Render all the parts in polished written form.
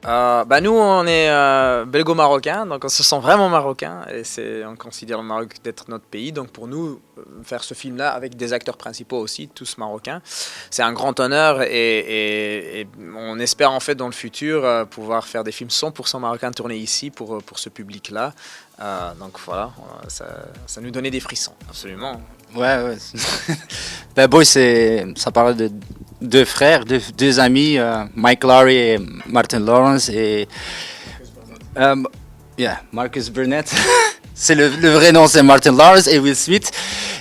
Nous, on est belgo-marocains, donc on se sent vraiment marocains et on considère le Maroc d'être notre pays. Donc pour nous, faire ce film-là avec des acteurs principaux aussi, tous marocains, c'est un grand honneur et on espère en fait dans le futur pouvoir faire des films 100% marocains tournés ici pour ce public-là. Donc voilà, ça nous donnait des frissons, absolument. Ouais. Bad Boy, ça parle de deux frères, deux amis, Mike Lowry et Martin Lawrence et Marcus Burnett. C'est le vrai nom, c'est Martin Lawrence et Will Smith.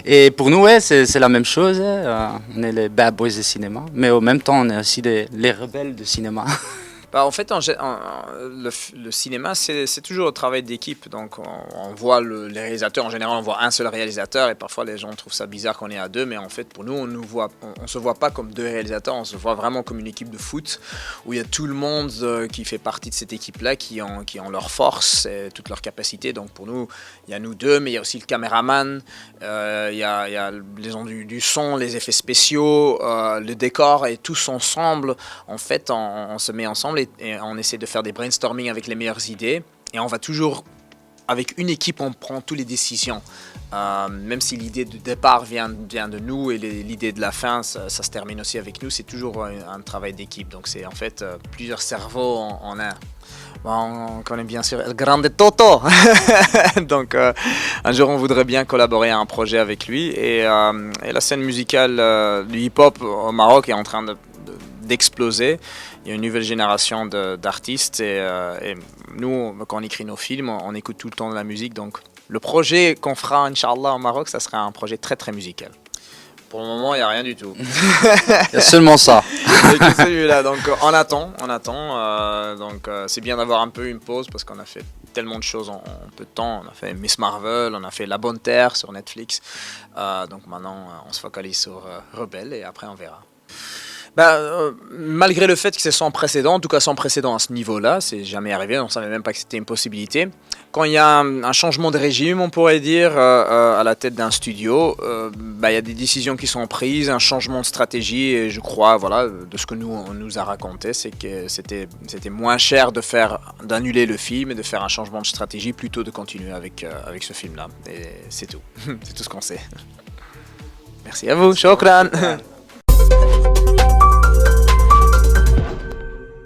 Et pour nous, ouais, c'est la même chose. On est les bad boys du cinéma, mais au même temps, on est aussi les rebelles du cinéma. En fait, le cinéma, c'est toujours le travail d'équipe. Donc, on voit les réalisateurs, en général, on voit un seul réalisateur et parfois les gens trouvent ça bizarre qu'on est à deux. Mais en fait, pour nous, on se voit pas comme deux réalisateurs, on se voit vraiment comme une équipe de foot où il y a tout le monde qui fait partie de cette équipe-là, qui ont leur force et toutes leurs capacités. Donc, pour nous, il y a nous deux, mais il y a aussi le caméraman, il y a les gens du son, les effets spéciaux, le décor et tous ensemble. En fait, on se met ensemble et on essaie de faire des brainstorming avec les meilleures idées et on va toujours avec une équipe, on prend toutes les décisions, même si l'idée de départ vient de nous et l'idée de la fin ça se termine aussi avec nous. C'est toujours un travail d'équipe, donc c'est en fait plusieurs cerveaux en un. On connaît bien sûr El Grande Toto. Donc un jour on voudrait bien collaborer à un projet avec lui et la scène musicale du hip-hop au Maroc est en train d'exploser. Il y a une nouvelle génération d'artistes et nous, quand on écrit nos films, on écoute tout le temps de la musique. Donc le projet qu'on fera, Inch'Allah, au Maroc, ça sera un projet très très musical. Pour le moment, il n'y a rien du tout. Il y a seulement ça. C'est que celui-là. Donc on attend. Donc c'est bien d'avoir un peu une pause parce qu'on a fait tellement de choses en peu de temps. On a fait Miss Marvel, on a fait La Bonne Terre sur Netflix. Donc maintenant, on se focalise sur Rebelle et après on verra. Malgré le fait que c'est sans précédent, en tout cas sans précédent à ce niveau-là, c'est jamais arrivé, on ne savait même pas que c'était une possibilité. Quand il y a un changement de régime, on pourrait dire, à la tête d'un studio, il y a des décisions qui sont prises, un changement de stratégie, et je crois, voilà, de ce que on nous a raconté, c'est que c'était moins cher d'annuler le film et de faire un changement de stratégie plutôt de continuer avec ce film-là. Et c'est tout, c'est tout ce qu'on sait. Merci à vous, shukran.